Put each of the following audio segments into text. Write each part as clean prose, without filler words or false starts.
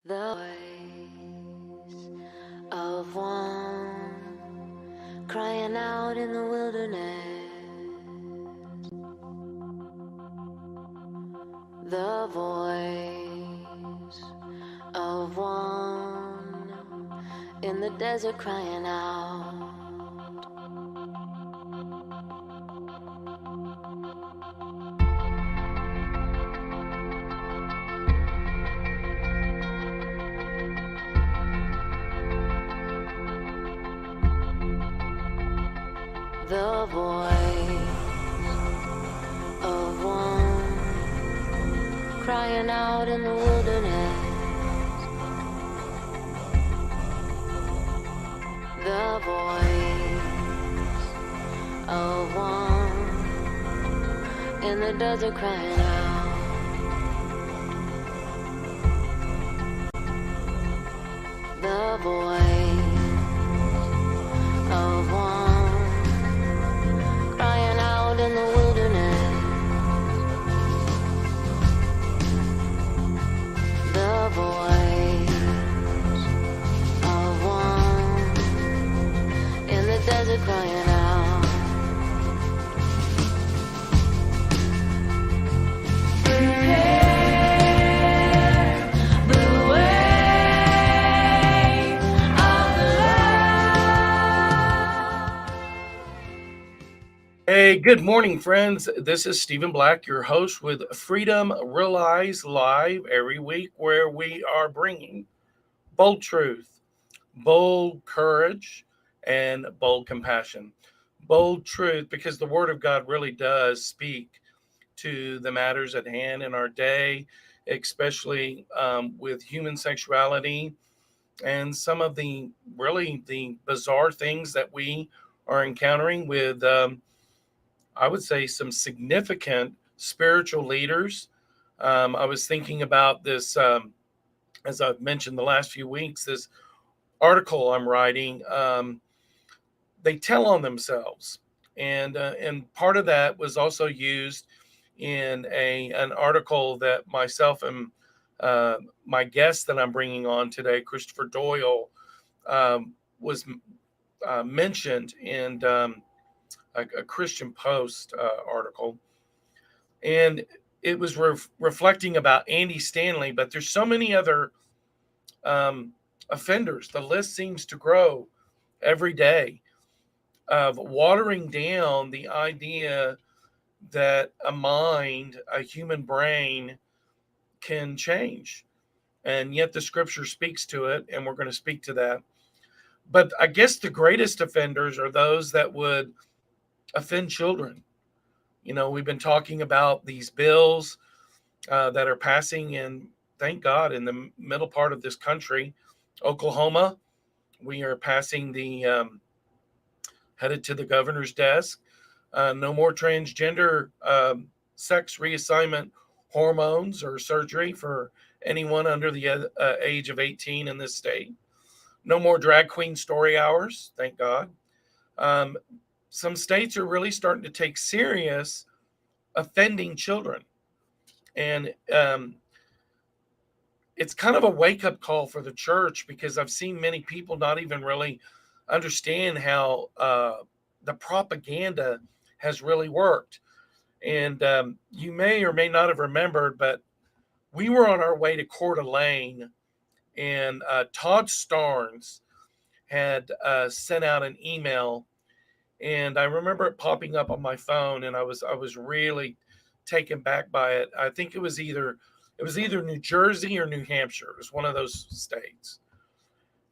The voice of one crying out in the wilderness. The voice of one in the desert crying out. The voice of one crying out in the wilderness. The voice of one in the desert crying out. The voice of one crying out in the wilderness. The voice of one in the desert crying out. Prepare the way of the Lord. Hey, good morning, friends. This is Stephen Black, your host with Freedom Realize Live every week, where we are bringing bold truth, bold courage, and bold compassion. Bold truth, because the Word of God really does speak to the matters at hand in our day, especially with human sexuality and some of the bizarre things that we are encountering with. I would say some significant spiritual leaders. I was thinking about this, as I've mentioned the last few weeks, this article I'm writing. They tell on themselves, and part of that was also used in an article that myself and my guest that I'm bringing on today, Christopher Doyle, was mentioned in a Christian Post article, and it was reflecting about Andy Stanley. But there's so many other offenders. The list seems to grow every day of watering down the idea that a human brain, can change. And yet the scripture speaks to it, and we're going to speak to that. But I guess the greatest offenders are those that would offend children. You know, we've been talking about these bills that are passing in, thank God, in the middle part of this country. Oklahoma, we are passing headed to the governor's desk. No more transgender sex reassignment hormones or surgery for anyone under the age of 18 in this state. No more drag queen story hours, thank God. Some states are really starting to take serious offending children. And it's kind of a wake-up call for the church, because I've seen many people not even really understand how the propaganda has really worked. And you may or may not have remembered, but we were on our way to Coeur d'Alene, and Todd Starnes had sent out an email, and I remember it popping up on my phone, and I was really taken back by it. I think it was either New Jersey or New Hampshire. It was one of those states.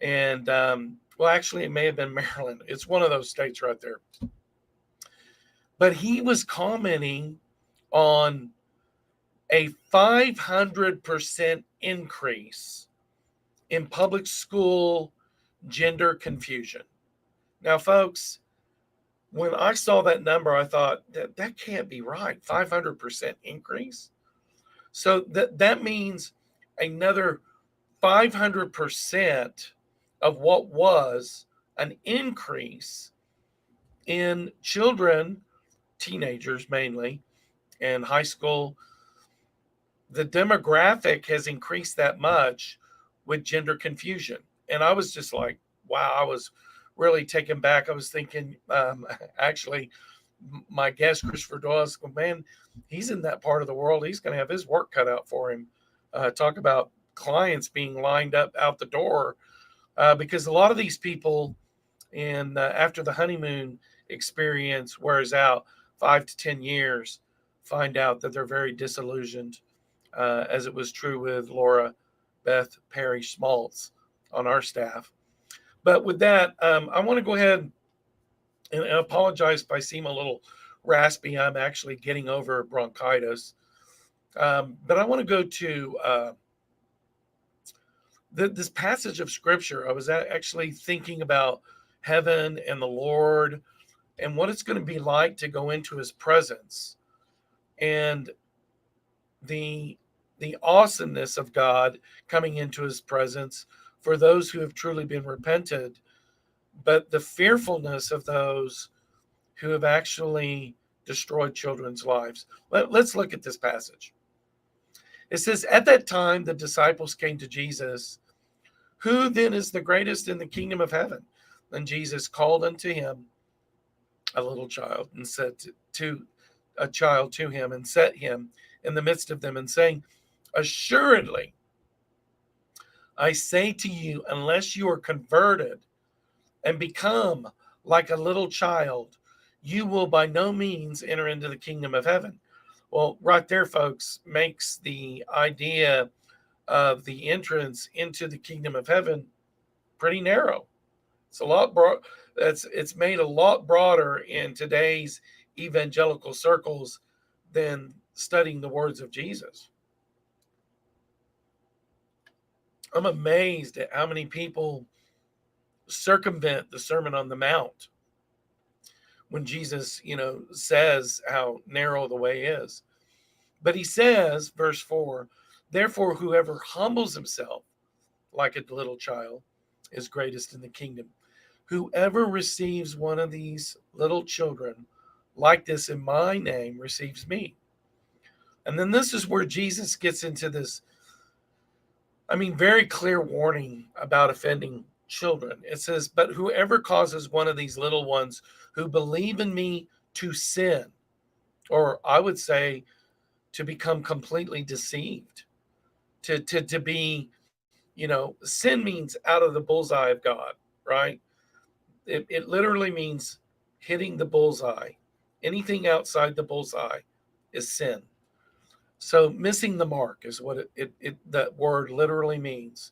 And well, actually, it may have been Maryland. It's one of those states right there. But he was commenting on a 500% increase in public school gender confusion. Now, folks, when I saw that number, I thought that can't be right. 500% increase. So that means another 500% of what was an increase in children, teenagers mainly, and high school. The demographic has increased that much with gender confusion. And I was just like, wow, I was really taken back. I was thinking, actually, my guest, Christopher Doyle, man, he's in that part of the world. He's going to have his work cut out for him. Talk about clients being lined up out the door because a lot of these people, and after the honeymoon experience wears out, 5 to 10 years, find out that they're very disillusioned, as it was true with Laura Beth Perry Schmaltz on our staff. But with that, I want to go ahead and apologize if I seem a little raspy. I'm actually getting over bronchitis. But I want to go to this passage of scripture. I was actually thinking about heaven and the Lord and what it's going to be like to go into his presence, and the awesomeness of God coming into his presence for those who have truly been repented, but the fearfulness of those who have actually destroyed children's lives. Let's look at this passage. It says, at that time, the disciples came to Jesus. Who then is the greatest in the kingdom of heaven? And Jesus called unto him a little child and said to a child to him and set him in the midst of them and saying, assuredly, I say to you, unless you are converted and become like a little child, you will by no means enter into the kingdom of heaven. Well, right there, folks, makes the idea of the entrance into the kingdom of heaven pretty narrow. It's a lot broad. It's made a lot broader in today's evangelical circles than studying the words of Jesus. I'm amazed at how many people circumvent the Sermon on the Mount when Jesus, says how narrow the way is. But he says, verse 4, therefore, whoever humbles himself like a little child is greatest in the kingdom. Whoever receives one of these little children like this in my name receives me. And then this is where Jesus gets into this, very clear warning about offending children. It says, but whoever causes one of these little ones who believe in me to sin, or I would say to become completely deceived, to be, sin means out of the bullseye of God, right? It literally means hitting the bullseye. Anything outside the bullseye is sin. So missing the mark is what that word literally means.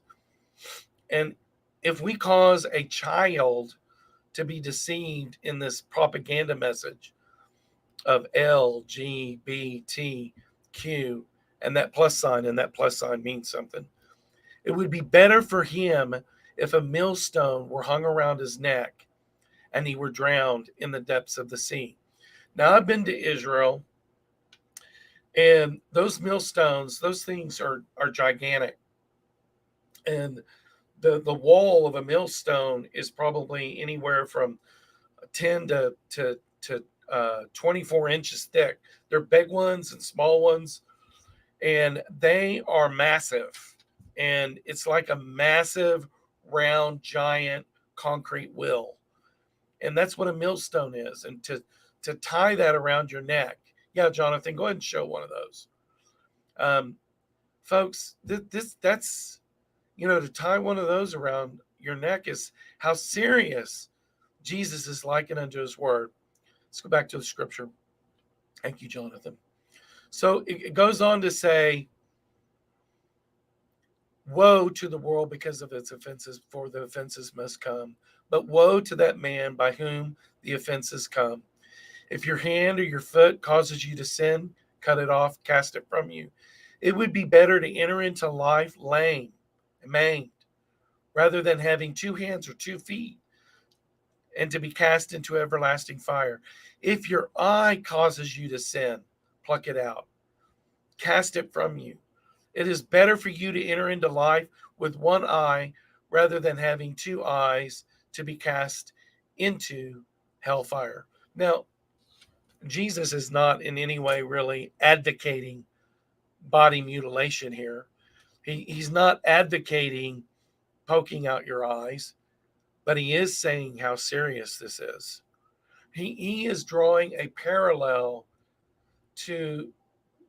And if we cause a child to be deceived in this propaganda message of LGBTQ and that plus sign means something, it would be better for him if a millstone were hung around his neck and he were drowned in the depths of the sea. Now, I've been to Israel, and those millstones, those things are gigantic. And the wall of a millstone is probably anywhere from 10 to 24 inches thick. They're big ones and small ones, and they are massive. And it's like a massive, round, giant concrete wheel. And that's what a millstone is. And to tie that around your neck. Yeah, Jonathan, go ahead and show one of those. Folks, that's, to tie one of those around your neck is how serious Jesus is likened unto his word. Let's go back to the scripture. Thank you, Jonathan. So it goes on to say, woe to the world because of its offenses, for the offenses must come. But woe to that man by whom the offenses come. If your hand or your foot causes you to sin, cut it off, cast it from you. It would be better to enter into life lame and maimed, rather than having 2 hands or 2 feet, and to be cast into everlasting fire. If your eye causes you to sin, pluck it out, cast it from you. It is better for you to enter into life with 1 eye rather than having 2 eyes to be cast into hellfire. Now, Jesus is not in any way really advocating body mutilation here. He's not advocating poking out your eyes, but he is saying how serious this is. He is drawing a parallel to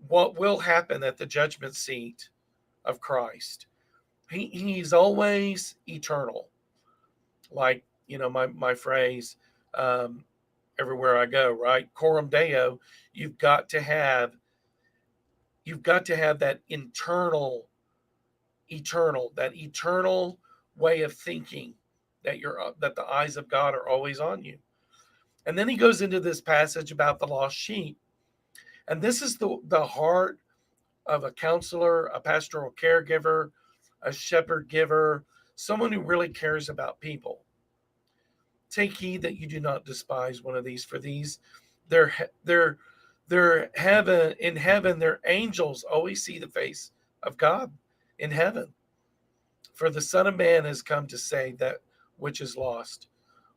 what will happen at the judgment seat of Christ. He's always eternal. Like, my phrase, um, everywhere I go, right? Coram Deo, you've got to have you've got to have that that eternal way of thinking, that the eyes of God are always on you. And then he goes into this passage about the lost sheep. And this is the heart of a counselor, a pastoral caregiver, a shepherd giver, someone who really cares about people. Take heed that you do not despise one of these, for these, their their heaven in heaven, their angels always see the face of God in heaven. For the Son of Man has come to save that which is lost.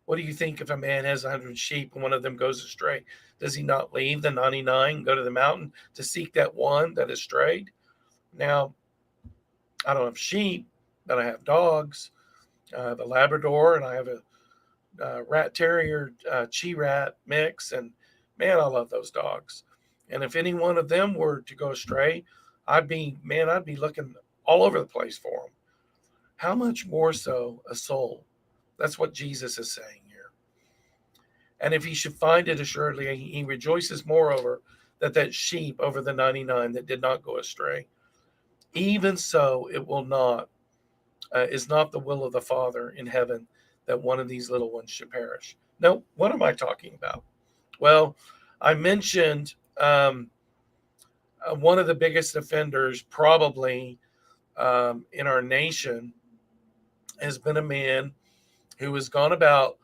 What do you think if a man has 100 sheep and one of them goes astray? Does he not leave the 99 and go to the mountain to seek that one that is strayed? Now, I don't have sheep, but I have dogs. I have a Labrador and I have a rat terrier, chi rat mix. And man, I love those dogs. And if any one of them were to go astray, I'd be looking all over the place for them. How much more so a soul? That's what Jesus is saying here. And if he should find it, assuredly he rejoices moreover that sheep over the 99 that did not go astray. Even so, it will not, is not the will of the Father in heaven that one of these little ones should perish. No, what am I talking about? Well, I mentioned one of the biggest offenders, probably in our nation, has been a man who has gone about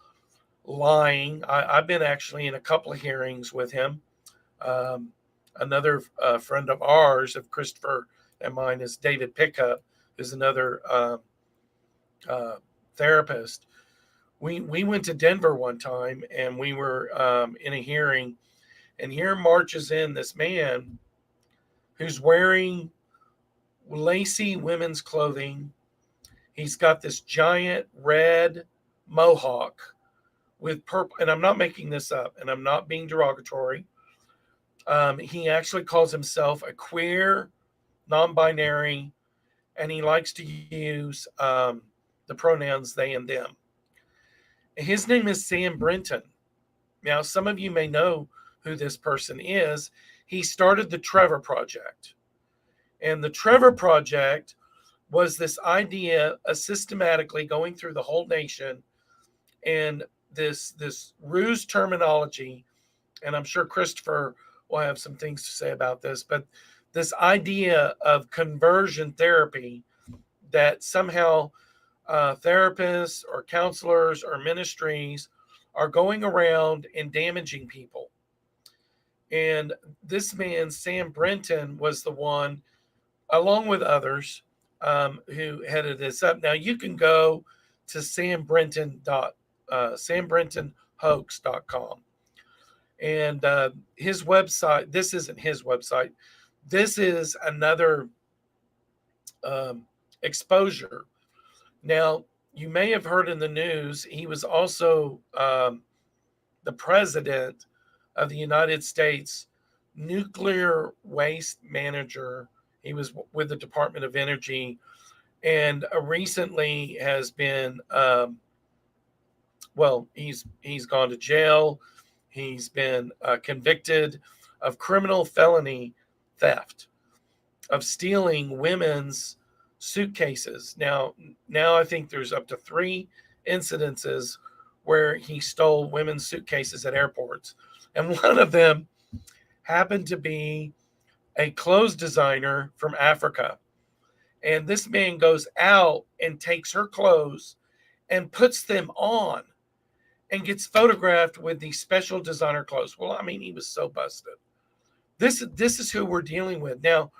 lying. I've been actually in a couple of hearings with him. Um, Another friend of ours, of Christopher and mine, is David Pickup, who's another uh, therapist. We went to Denver one time and we were in a hearing, and here marches in this man who's wearing lacy women's clothing. He's got this giant red mohawk with purple, and I'm not making this up, and I'm not being derogatory. He actually calls himself a queer, non-binary, and he likes to use the pronouns they and them. His name is Sam Brenton. Now, some of you may know who this person is. He started the Trevor Project, and the Trevor Project was this idea of systematically going through the whole nation, and this ruse terminology, and I'm sure Christopher will have some things to say about this, but this idea of conversion therapy, that somehow therapists or counselors or ministries are going around and damaging people. And this man, Sam Brenton, was the one, along with others, who headed this up. Now you can go to sambrentonhoax.com. And his website, this isn't his website, this is another exposure. Now, you may have heard in the news, he was also the president of the United States Nuclear Waste Manager. He was with the Department of Energy, and recently has been, he's gone to jail. He's been convicted of criminal felony theft, of stealing women's suitcases. Now I think there's up to 3 incidences where he stole women's suitcases at airports. And one of them happened to be a clothes designer from Africa. And this man goes out and takes her clothes and puts them on and gets photographed with these special designer clothes. Well, I mean, he was so busted. This is who we're dealing with. Now,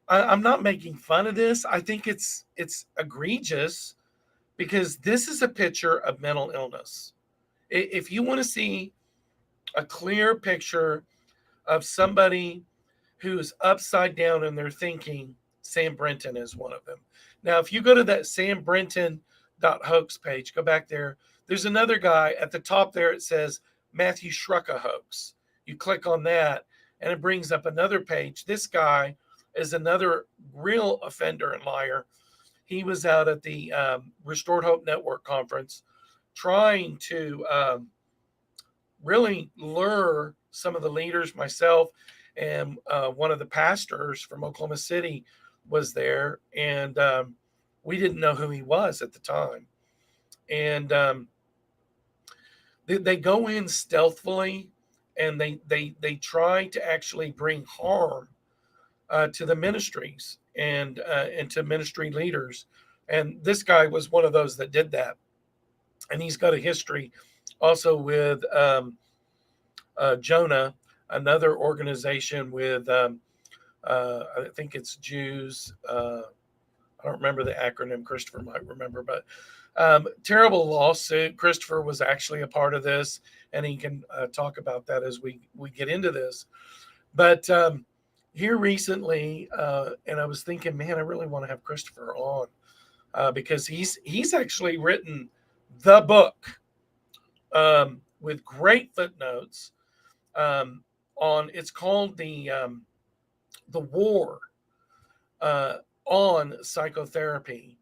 I'm not making fun of this. I think it's egregious, because this is a picture of mental illness. If you want to see a clear picture of somebody who's upside down in their thinking, Sam Brenton is one of them. Now, if you go to that sambrenton.hoax page, go back there. There's another guy at the top there. It says Matthew Shrucka hoax. You click on that, and it brings up another page. This guy is another real offender and liar. He was out at the Restored Hope Network conference trying to really lure some of the leaders, myself, and one of the pastors from Oklahoma City was there, and we didn't know who he was at the time. And they go in stealthily, and they try to actually bring harm to the ministries and to ministry leaders. And this guy was one of those that did that, and he's got a history also with Jonah, another organization with I think it's Jews. I don't remember the acronym. Christopher might remember, but terrible lawsuit. Christopher was actually a part of this, and he can talk about that as we get into this. But here recently, and I was thinking, man, I really want to have Christopher on because he's actually written the book with great footnotes on. It's called the War on Psychotherapy,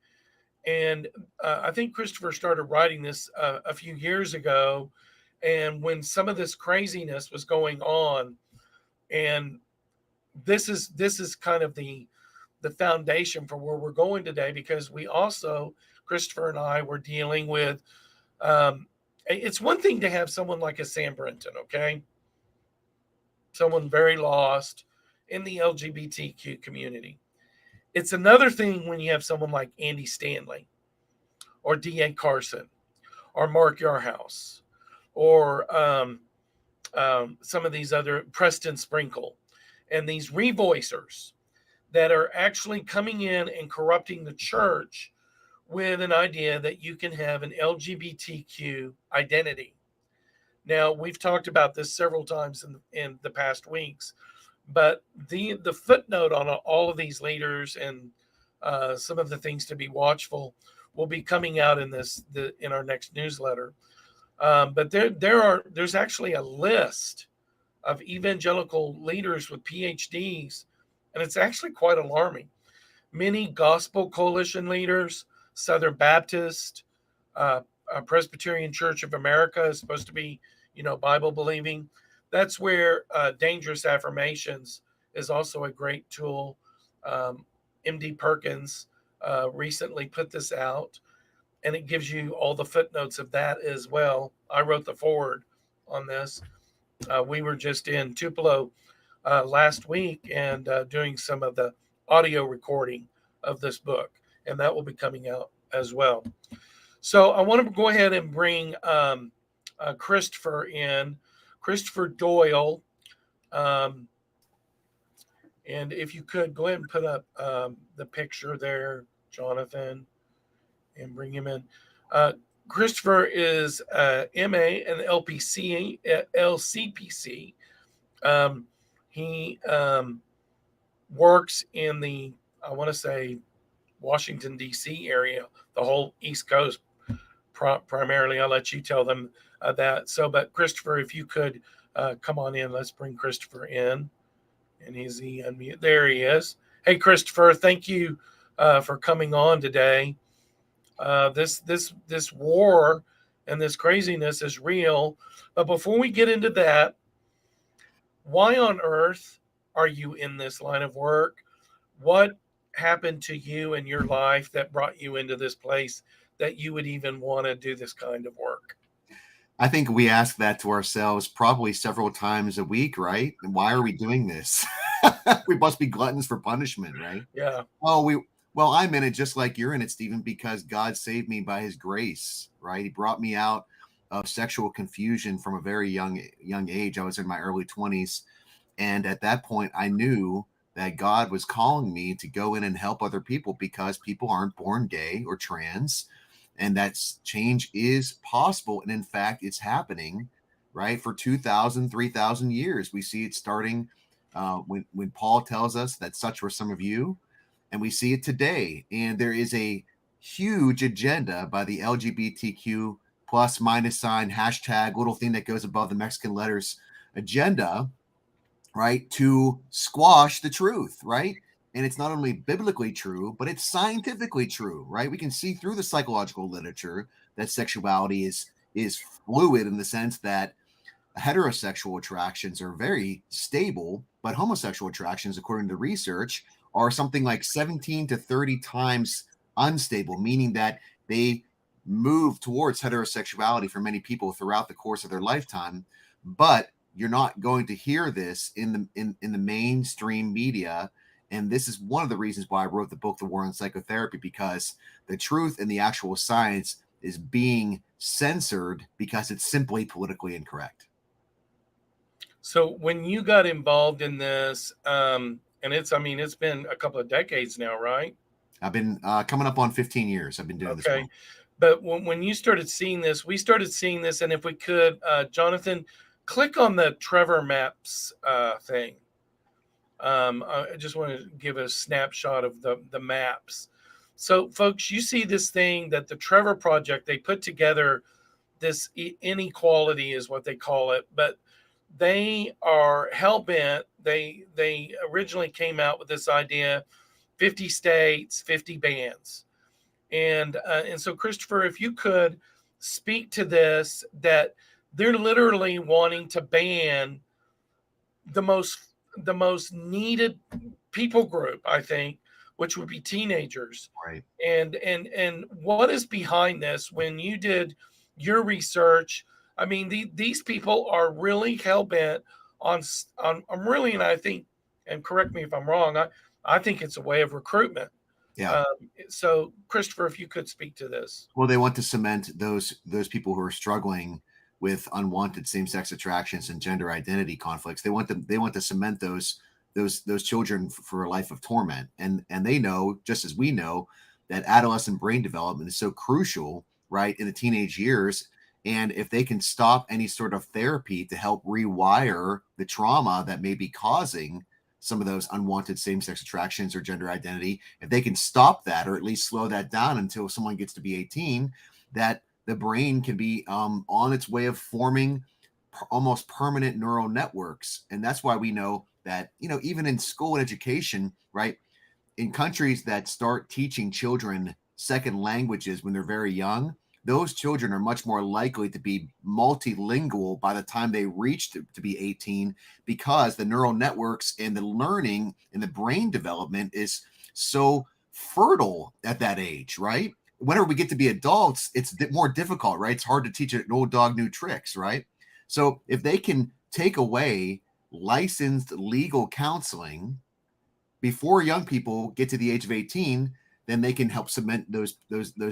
and I think Christopher started writing this a few years ago, and when some of this craziness was going on, and this is kind of the foundation for where we're going today, because we also, Christopher and I, were dealing with it's one thing to have someone like a Sam Brenton, okay, someone very lost in the LGBTQ community. It's another thing when you have someone like Andy Stanley or D.A. Carson or Mark Yarhouse or some of these other, Preston Sprinkle, and these revoicers that are actually coming in and corrupting the church with an idea that you can have an LGBTQ identity. Now, we've talked about this several times in the past weeks, but the footnote on all of these leaders and some of the things to be watchful will be coming out in our next newsletter. But there's actually a list of evangelical leaders with PhDs, and it's actually quite alarming. Many Gospel Coalition leaders, Southern Baptist, Presbyterian Church of America is supposed to be, Bible believing. That's where Dangerous Affirmations is also a great tool. MD Perkins recently put this out, and it gives you all the footnotes of that as well. I wrote the foreword on this. We were just in Tupelo last week and doing some of the audio recording of this book, and that will be coming out as well. So I want to go ahead and bring Christopher in, Christopher Doyle. And if you could go ahead and put up the picture there, Jonathan, and bring him in. Christopher is MA and LCPC. He works in the, I want to say, Washington, D.C. area, the whole East Coast primarily. I'll let you tell them that. So, but Christopher, if you could come on in, let's bring Christopher in. And is he unmute? There he is. Hey, Christopher, thank you for coming on today. This war and this craziness is real. But before we get into that, why on earth are you in this line of work? What happened to you in your life that brought you into this place that you would even want to do this kind of work? I think we ask that to ourselves probably several times a week, right? And why are we doing this? We must be gluttons for punishment, right? Yeah. Well, I'm in it just like you're in it, Stephen, because God saved me by his grace, right? He brought me out of sexual confusion from a very young age. I was in my early 20s. And at that point, I knew that God was calling me to go in and help other people because people aren't born gay or trans. And that change is possible. And in fact, it's happening, right? For 2,000, 3,000 years. We see it starting when Paul tells us that such were some of you. And we see it today. And there is a huge agenda by the LGBTQ plus minus sign hashtag little thing that goes above the Mexican letters agenda, right, to squash the truth, right? And it's not only biblically true, but it's scientifically true, right? We can see through the psychological literature that sexuality is fluid in the sense that heterosexual attractions are very stable, but homosexual attractions, according to research, are something like 17 to 30 times unstable, meaning that they move towards heterosexuality for many people throughout the course of their lifetime. But you're not going to hear this in the mainstream media. And this is one of the reasons why I wrote the book, The War on Psychotherapy, because the truth and the actual science is being censored because it's simply politically incorrect. So when you got involved in this, and it's been a couple of decades now, right? I've been coming up on 15 years. I've been doing this Okay. work. But when you started seeing this, we started seeing this. And if we could, Jonathan, click on the Trevor Maps thing. I just want to give a snapshot of the maps. So, folks, you see this thing that the Trevor Project, they put together this inequality is what they call it, but they are hell bent. They originally came out with this idea, 50 states, 50 bans. And so, Christopher, if you could speak to this, that they're literally wanting to ban the most needed people group, I think, which would be teenagers. Right. And what is behind this? When you did your research, I mean, these people are really hell bent on really, and I think, and correct me if I'm wrong, I think it's a way of recruitment. Yeah. So, Christopher, if you could speak to this. Well, they want to cement those people who are struggling with unwanted same-sex attractions and gender identity conflicts. They want to cement those children for a life of torment. And they know, just as we know, that adolescent brain development is so crucial, right, in the teenage years. And if they can stop any sort of therapy to help rewire the trauma that may be causing some of those unwanted same-sex attractions or gender identity, if they can stop that or at least slow that down until someone gets to be 18, that the brain can be on its way of forming almost permanent neural networks. And that's why we know that, even in school and education, right, in countries that start teaching children second languages when they're very young, those children are much more likely to be multilingual by the time they reach to be 18, because the neural networks and the learning and the brain development is so fertile at that age, right? Whenever we get to be adults, it's more difficult, right? It's hard to teach an old dog new tricks, right? So if they can take away licensed legal counseling before young people get to the age of 18, then they can help cement those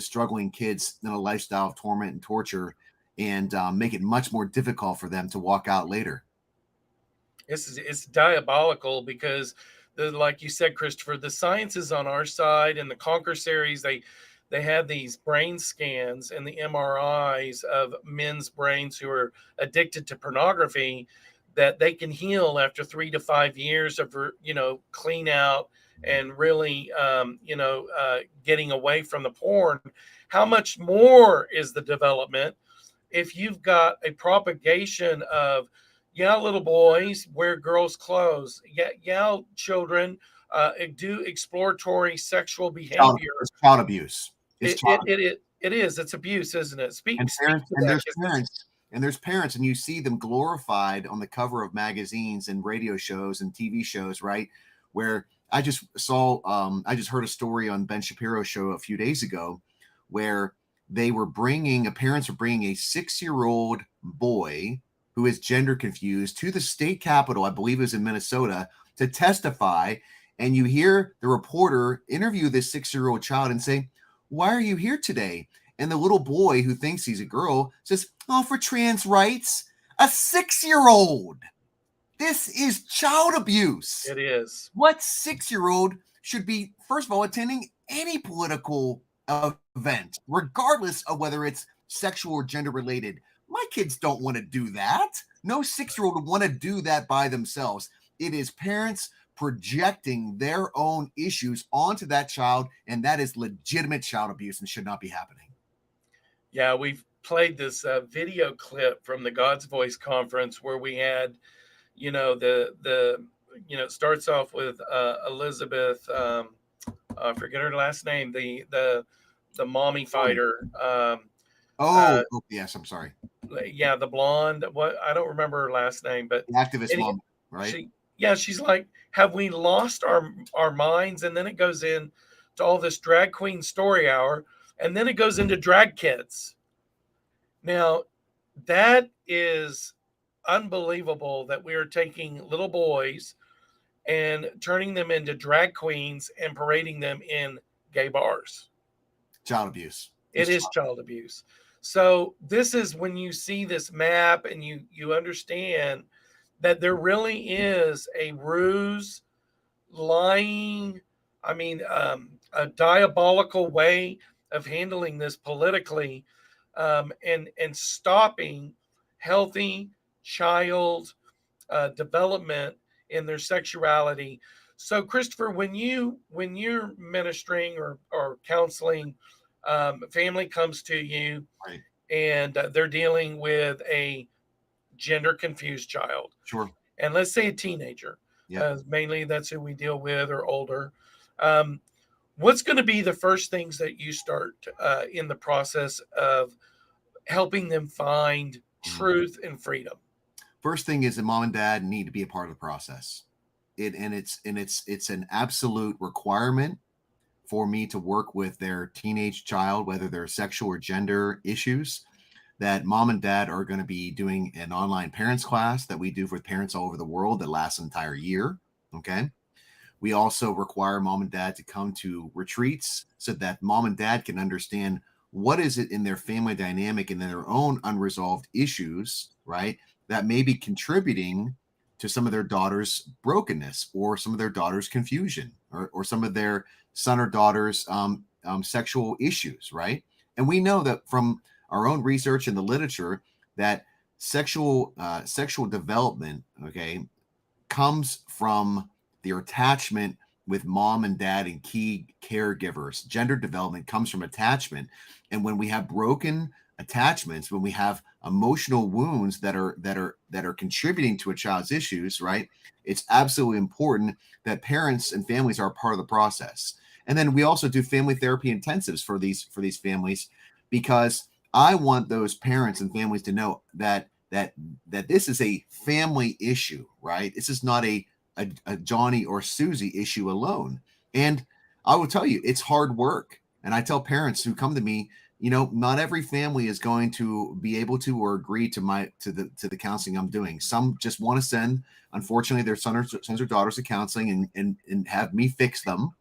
struggling kids in a lifestyle of torment and torture, and make it much more difficult for them to walk out later. It's diabolical because, like you said, Christopher, the science is on our side. In the Conquer series, they had these brain scans and the MRIs of men's brains who are addicted to pornography, that they can heal after 3 to 5 years of clean out and really getting away from the porn. How much more is the development if you've got a propagation of, little boys wear girls' clothes, children do exploratory sexual behavior. It's child abuse. It is. It's abuse, isn't it? Speak And to that, there's parents, and you see them glorified on the cover of magazines and radio shows and TV shows, right? Where I just heard a story on Ben Shapiro's show a few days ago, where parents were bringing a 6-year-old boy who is gender confused to the state capitol, I believe it was in Minnesota, to testify. And you hear the reporter interview this 6-year-old child and say, "Why are you here today?" And the little boy, who thinks he's a girl, says, "Oh, for trans rights." A 6-year-old. This is child abuse. It is. What 6-year-old should be, first of all, attending any political event, regardless of whether it's sexual or gender related? My kids don't want to do that. No 6-year-old would want to do that by themselves. It is parents projecting their own issues onto that child, and that is legitimate child abuse and should not be happening. Yeah, we've played this video clip from the God's Voice conference where we had, it starts off with Elizabeth. I forget her last name. The mommy fighter. Yes, I'm sorry. Yeah, the blonde. What, I don't remember her last name, but The activist any, mom, right? she's like, have we lost our minds? And then it goes in to all this drag queen story hour, and then it goes into drag kids. Now, that is unbelievable that we are taking little boys and turning them into drag queens and parading them in gay bars. Child abuse. It is child abuse. So this is when you see this map and you understand that there really is a ruse, lying, a diabolical way of handling this politically, and stopping healthy child development in their sexuality. So, Christopher, when you're ministering or counseling, family comes to you, right, and they're dealing with a gender confused child. Sure. And let's say a teenager. Yeah. Mainly that's who we deal with, or older. What's going to be the first things that you start in the process of helping them find truth and freedom? First thing is that mom and dad need to be a part of the process. It's an absolute requirement for me to work with their teenage child, whether they're sexual or gender issues, that mom and dad are going to be doing an online parents class that we do for parents all over the world that lasts an entire year. Okay. We also require mom and dad to come to retreats so that mom and dad can understand what is it in their family dynamic and their own unresolved issues, right, that may be contributing to some of their daughter's brokenness or some of their daughter's confusion or some of their son or daughter's sexual issues, right? And we know that from our own research in the literature that sexual development, okay, comes from their attachment with mom and dad and key caregivers. Gender development comes from attachment. And when we have broken attachments, when we have emotional wounds that are contributing to a child's issues, right, it's absolutely important that parents and families are a part of the process. And then we also do family therapy intensives for these families, because I want those parents and families to know that this is a family issue, right? This is not a Johnny or Susie issue alone. And I will tell you, it's hard work. And I tell parents who come to me, not every family is going to be able to or agree to the counseling I'm doing. Some just want to send, unfortunately, their sons or daughters to counseling and have me fix them.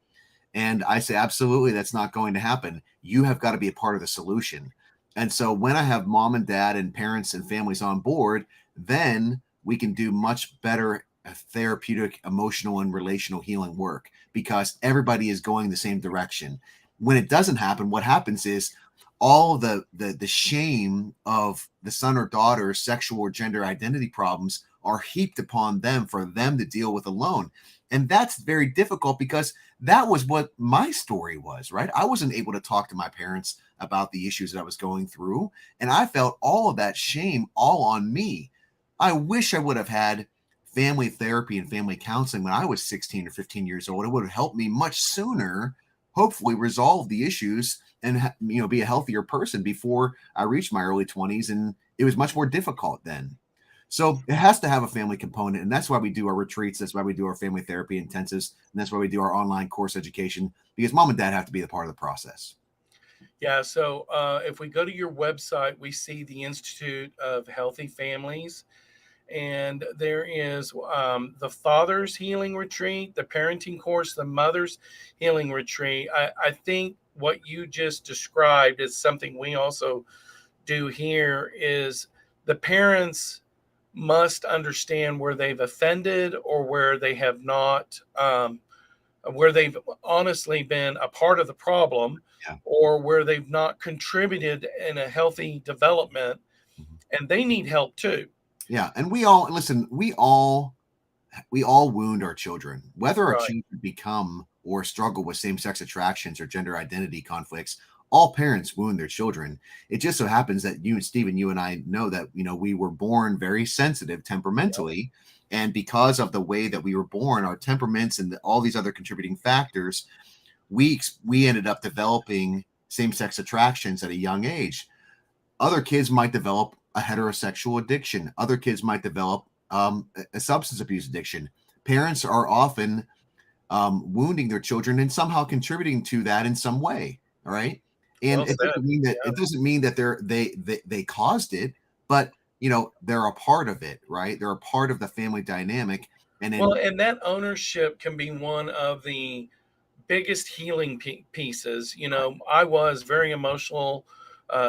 And I say, absolutely, that's not going to happen. You have got to be a part of the solution. And so when I have mom and dad and parents and families on board, then we can do much better therapeutic, emotional, and relational healing work, because everybody is going the same direction. When it doesn't happen, what happens is all the shame of the son or daughter's sexual or gender identity problems are heaped upon them for them to deal with alone. And that's very difficult, because that was what my story was, right? I wasn't able to talk to my parents about the issues that I was going through, and I felt all of that shame all on me. I wish I would have had family therapy and family counseling when I was 16 or 15 years old. It would have helped me much sooner, hopefully resolve the issues and be a healthier person before I reached my early 20s. And it was much more difficult then. So it has to have a family component. And that's why we do our retreats. That's why we do our family therapy intensives. And that's why we do our online course education, because mom and dad have to be a part of the process. Yeah. So if we go to your website, we see the Institute of Healthy Families. And there is the Father's Healing Retreat, the Parenting Course, the Mother's Healing Retreat. I think what you just described is something we also do here. Is the parents must understand where they've offended or where they have not, where they've honestly been a part of the problem, Yeah. or where they've not contributed in a healthy development, and they need help too. Yeah. And we all we all wound our children, whether our Right. children become or struggle with same-sex attractions or gender identity conflicts. All parents wound their children. It just so happens that you and Stephen, you and I know that, we were born very sensitive temperamentally, and because of the way that we were born, our temperaments and all these other contributing factors, we ended up developing same-sex attractions at a young age. Other kids might develop a heterosexual addiction. Other kids might develop a substance abuse addiction. Parents are often wounding their children and somehow contributing to that in some way. All right, and Well it said. doesn't mean that Yeah. they caused it, but they're a part of it, right? They're a part of the family dynamic, and Well, then and that ownership can be one of the biggest healing pieces. I was very emotional,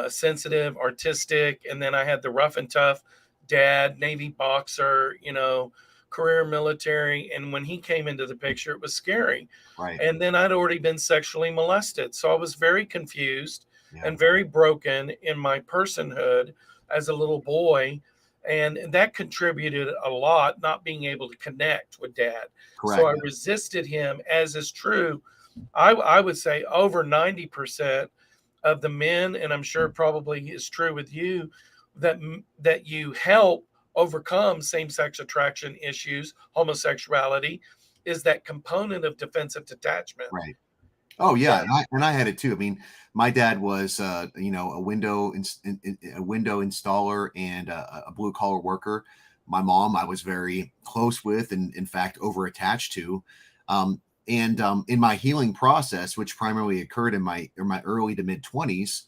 sensitive, artistic, and then I had the rough and tough dad, Navy boxer, career military. And when he came into the picture, it was scary. right, And then I'd already been sexually molested. So I was very confused yeah, and very broken in my personhood as a little boy. And that contributed a lot, not being able to connect with dad. So correct, I resisted him, as is true. I would say over 90% of the men, and I'm sure probably is true with you, that you help overcome same-sex attraction issues, homosexuality, is that component of defensive detachment. right. Oh Yeah, yeah, and I had it too. I mean, my dad was a window installer and a blue collar worker. My mom, I was very close with, and in fact, over attached to. And In my healing process, which primarily occurred in my early to mid 20s,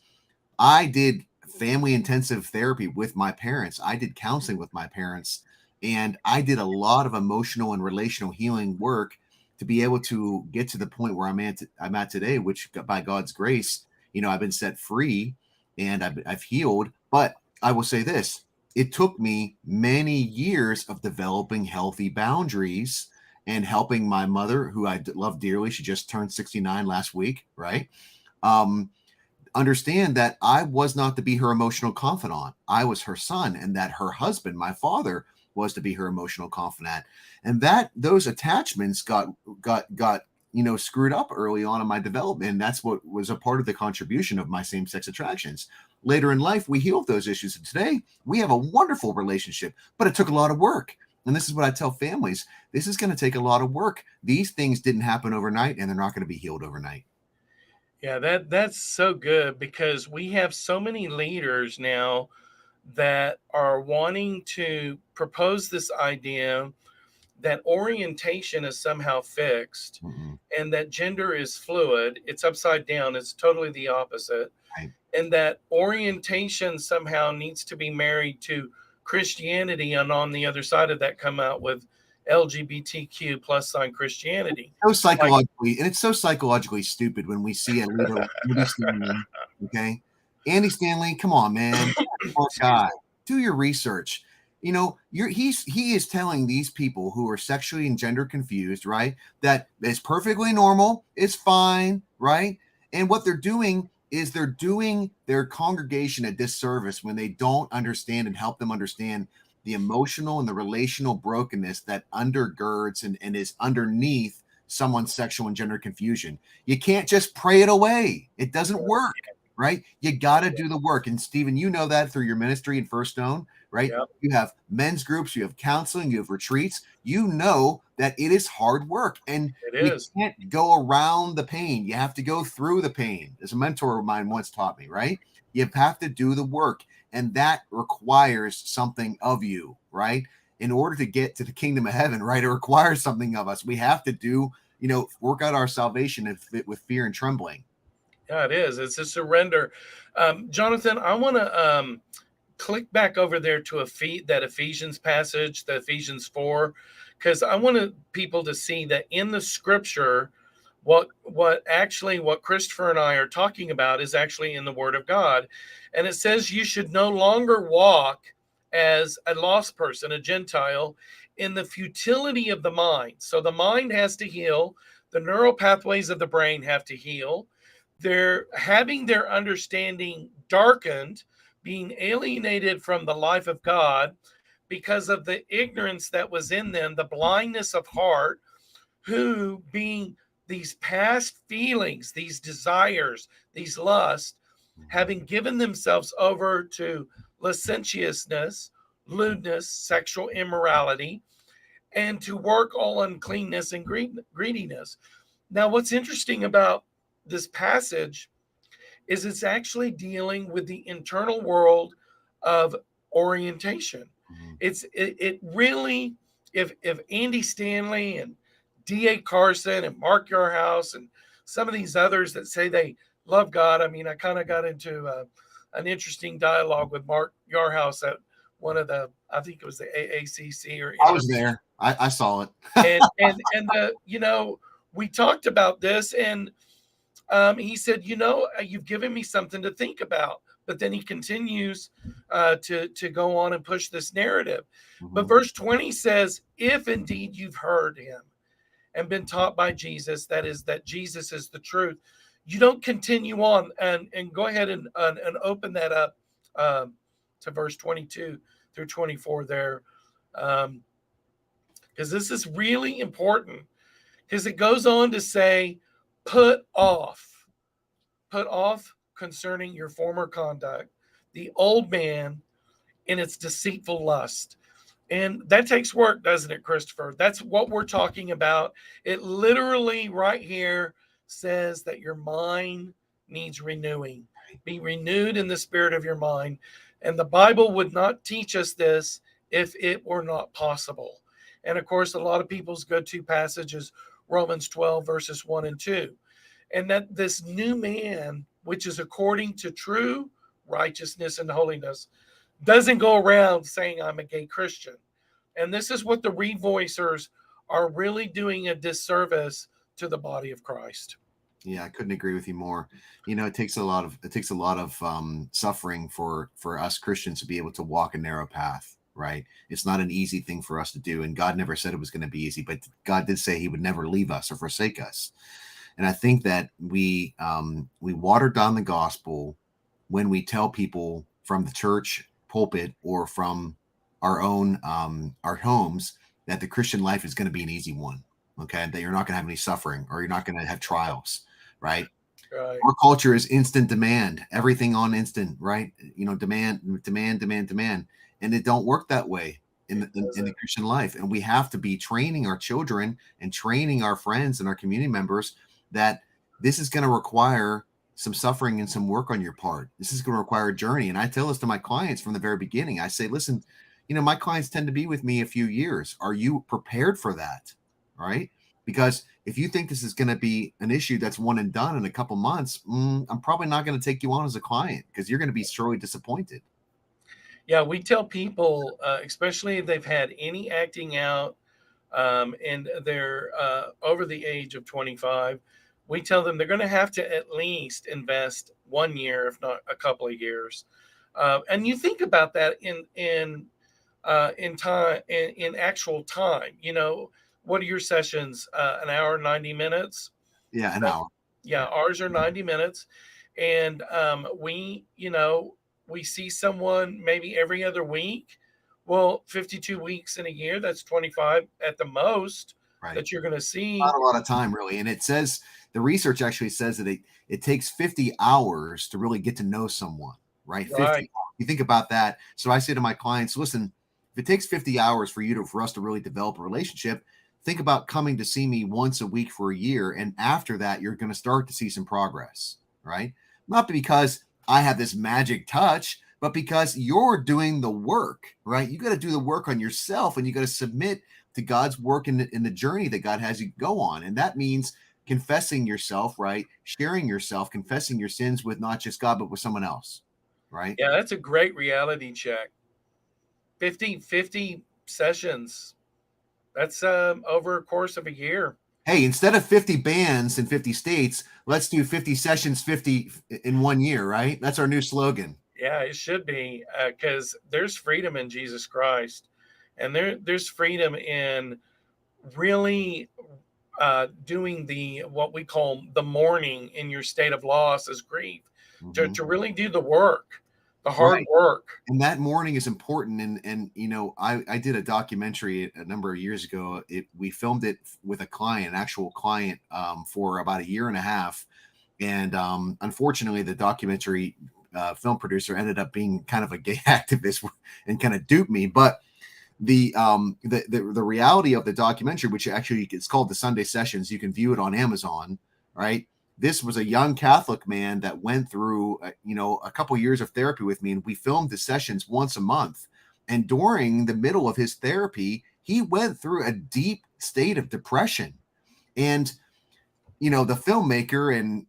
I did family intensive therapy with my parents. I did counseling with my parents, and I did a lot of emotional and relational healing work to be able to get to the point where I'm at today, which by God's grace, I've been set free and I've healed. But I will say this: it took me many years of developing healthy boundaries and helping my mother, who I love dearly. She just turned 69 last week, right? Um, Understand that I was not to be her emotional confidant. I was her son, and that her husband, my father, was to be her emotional confidant. And that those attachments got screwed up early on in my development. And that's what was a part of the contribution of my same-sex attractions. Later in life, we healed those issues. And today we have a wonderful relationship, but it took a lot of work. And this is what I tell families. This is going to take a lot of work. These things didn't happen overnight, and they're not going to be healed overnight. yeah, that's so good, because we have so many leaders now that are wanting to propose this idea that orientation is somehow fixed Mm-mm. and that gender is fluid. It's upside down, it's totally the opposite. Right. And that orientation somehow needs to be married to Christianity, and on the other side of that, come out with LGBTQ plus sign Christianity. So Like, psychologically, and it's so psychologically stupid when we see a leader like Andy Stanley. Okay, Andy Stanley, come on, man, smart guy. Do your research. He is telling these people who are sexually and gender confused, right, that it's perfectly normal, it's fine, right? And what they're doing is they're doing their congregation a disservice when they don't understand and help them understand the emotional and the relational brokenness that undergirds and is underneath someone's sexual and gender confusion. You can't just pray it away. It doesn't work, right? You got to do the work. And Stephen, you know that through your ministry in First Stone, right? yeah, You have men's groups, you have counseling, you have retreats. You know that it is hard work, and it you is. can't go around the pain. You have to go through the pain. As a mentor of mine once taught me, right? You have to do the work, and that requires something of you, right? In order to get to the kingdom of heaven, right? It requires something of us. We have to work out our salvation with fear and trembling. Yeah, it is. It's a surrender. Jonathan, I want to click back over there to that Ephesians passage, the Ephesians 4, because I wanted people to see that in the scripture, what Christopher and I are talking about is actually in the Word of God. And it says you should no longer walk as a lost person, a Gentile, in the futility of the mind. So the mind has to heal, the neural pathways of the brain have to heal. They're having their understanding darkened, being alienated from the life of God, because of the ignorance that was in them, the blindness of heart, who being these past feelings, these desires, these lusts, having given themselves over to licentiousness, lewdness, sexual immorality, and to work all uncleanness and greediness. Now, what's interesting about this passage is it's actually dealing with the internal world of orientation. Mhm. It really, if Andy Stanley and D.A. Carson and Mark Yarhouse and some of these others that say they love God, I mean, I kind of got into an interesting dialogue with Mark Yarhouse at one of the, I think it was the AACC or I was there. I saw it. and we talked about this, and he said, you've given me something to think about. But then he continues to go on and push this narrative. But Mhm. verse 20 says, if indeed you've heard him and been taught by Jesus, that is, that Jesus is the truth, you don't continue on. And go ahead and open that up to verse 22 through 24 there. Because this is really important, because it goes on to say, put off concerning your former conduct the old man in its deceitful lust. And that takes work, doesn't it, Christopher? That's what we're talking about. It literally right here says that your mind needs renewing. Be renewed in the spirit of your mind. And the Bible would not teach us this if it were not possible. And of course, a lot of people's go-to passage is Romans 12, verses 1 and 2. And that this new man, which is according to true righteousness and holiness, doesn't go around saying, I'm a gay Christian. And this is what the revoicers are really doing a disservice to the body of Christ. Yeah, I couldn't agree with you more. It takes a lot of suffering for us Christians to be able to walk a narrow path, right? It's not an easy thing for us to do, and God never said it was going to be easy, but God did say He would never leave us or forsake us. And I think that we water down the gospel when we tell people from the church pulpit or from our own our homes that the Christian life is going to be an easy one. Okay, that you're not going to have any suffering or you're not going to have trials, right? Right. Our culture is instant demand, everything on instant, right? Demand, and it don't work that way in the Christian life. And we have to be training our children and training our friends and our community members that this is going to require some suffering and some work on your part. This is going to require a journey. And I tell this to my clients from the very beginning. I say, listen, my clients tend to be with me a few years. Are you prepared for that? Right? Because if you think this is going to be an issue that's one and done in a couple months, I'm probably not going to take you on as a client because you're going to be sorely disappointed. Yeah, we tell people, especially if they've had any acting out and they're over the age of 25, we tell them they're going to have to at least invest 1 year, if not a couple of years. And you think about that in time, in actual time. What are your sessions? An hour, 90 minutes? Yeah, an hour. Yeah, ours are 90 minutes. And we see someone maybe every other week. Well, 52 weeks in a year, that's 25 at the most, Right. that you're going to see. Not a lot of time, really. And it says, the research actually says that it takes 50 hours to really get to know someone, right? 50 Right. You think about that. So I say to my clients, listen, if it takes 50 hours for us to really develop a relationship, think about coming to see me once a week for a year. And after that, you're going to start to see some progress, right? Not because I have this magic touch, but because you're doing the work, right? You got to do the work on yourself, and you got to submit to God's work in the journey that God has you go on. And that means confessing yourself, right? Sharing yourself, confessing your sins with not just God, but with someone else, right? Yeah, that's a great reality check. 50 sessions. That's over a course of a year. Hey, instead of 50 bands in 50 states, let's do 50 sessions, 50 in 1 year, right? That's our new slogan. Yeah, it should be, because there's freedom in Jesus Christ, and there's freedom in really doing what we call the mourning in your state of loss as grief, to really do the work The hard work. And that morning is important. And you know, I did a documentary a number of years ago. We filmed it with a client, an actual client, for about a year and a half. And unfortunately, the documentary film producer ended up being kind of a gay activist and kind of duped me. But the reality of the documentary, which actually it's called The Sunday Sessions, you can view it on Amazon, right? This was a young Catholic man that went through, a couple years of therapy with me, and we filmed the sessions once a month. And during the middle of his therapy, he went through a deep state of depression. And, you know, the filmmaker and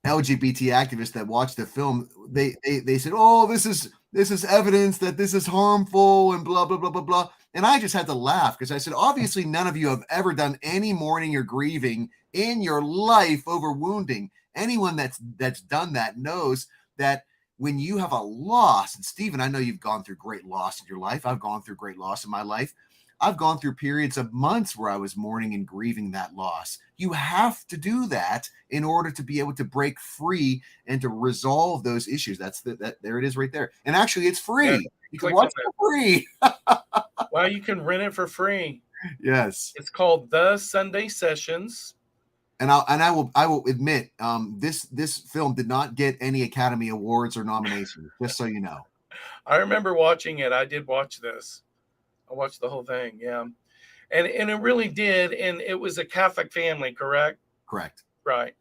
LGBT activists that watched the film, they said, "Oh, this is evidence that this is harmful," and blah blah blah blah blah. And I just had to laugh because I said, obviously, none of you have ever done any mourning or grieving in your life over wounding. Anyone that's done that knows that when you have a loss, and Stephen, I know you've gone through great loss in your life. I've gone through great loss in my life. I've gone through periods of months where I was mourning and grieving that loss. You have to do that in order to be able to break free and to resolve those issues. There it is right there. And actually, it's free. Yeah, you can watch it for free. Well, you can rent it for free. Yes. It's called The Sunday Sessions. And I will admit, this film did not get any Academy Awards or nominations, just so you know. I remember watching it. I did watch this. I watched the whole thing. Yeah. And it really did. And it was a Catholic family, correct? Correct. Right.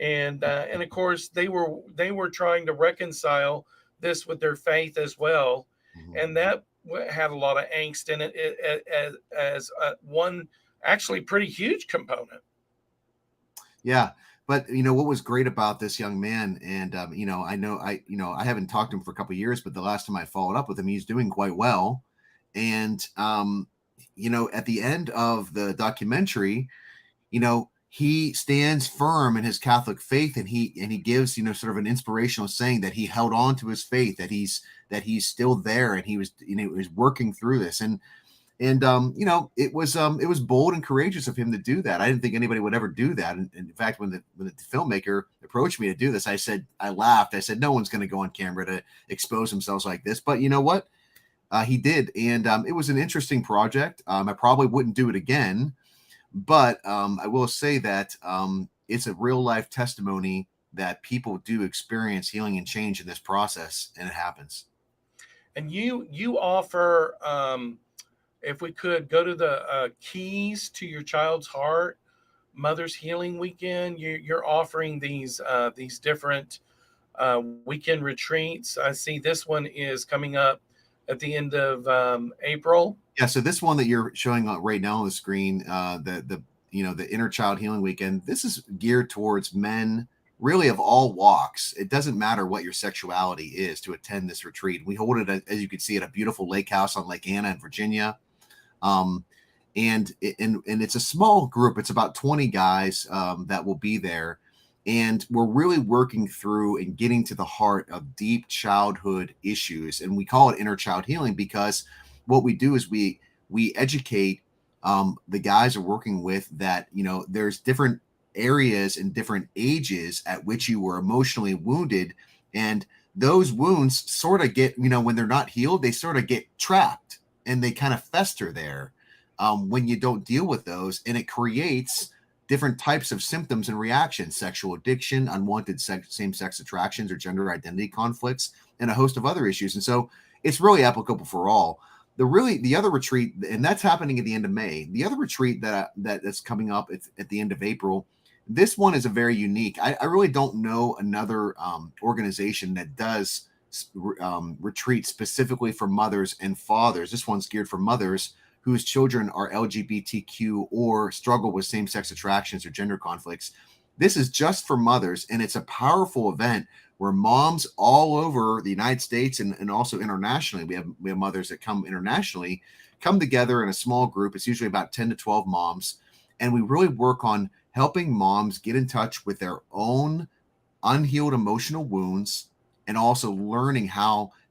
And of course they were trying to reconcile this with their faith as well. Mm-hmm. And that had a lot of angst in it as one actually pretty huge component. Yeah. But you know what was great about this young man, and I haven't talked to him for a couple of years, but the last time I followed up with him, he's doing quite well. And at the end of the documentary, he stands firm in his Catholic faith, and he gives sort of an inspirational saying that he held on to his faith, that he's still there, and he was working through this, and it was bold and courageous of him to do that. I didn't think anybody would ever do that. And in fact, when the filmmaker approached me to do this, I laughed. I said, no one's going to go on camera to expose themselves like this. But you know what? He did. And it was an interesting project. I probably wouldn't do it again, but I will say that it's a real life testimony that people do experience healing and change in this process, and it happens. And you offer, if we could go to the Keys to Your Child's Heart Mother's Healing Weekend, you're offering these different weekend retreats. I see this one is coming up at the end of April. Yeah, so this one that you're showing right now on the screen, the Inner Child Healing Weekend, this is geared towards men really of all walks. It doesn't matter what your sexuality is to attend this retreat. We hold it, as you can see, at a beautiful lake house on Lake Anna in Virginia. And it's a small group. It's about 20 guys that will be there. And we're really working through and getting to the heart of deep childhood issues. And we call it inner child healing because what we do is we educate the guys we're working with that, there's different areas and different ages at which you were emotionally wounded. And those wounds sort of get, when they're not healed, they sort of get trapped and they kind of fester there when you don't deal with those. And it creates different types of symptoms and reactions: sexual addiction, unwanted same-sex attractions or gender identity conflicts, and a host of other issues. And so it's really applicable for all. The other retreat, and that's happening at the end of May. The other retreat that's coming up at the end of April, this one is a very unique. I really don't know another organization that does retreat specifically for mothers and fathers. This one's geared for mothers whose children are LGBTQ or struggle with same-sex attractions or gender conflicts. This is just for mothers, and it's a powerful event where moms all over the United States and also internationally, we have mothers that come internationally, come together in a small group. It's usually about 10 to 12 moms, and we really work on helping moms get in touch with their own unhealed emotional wounds, and also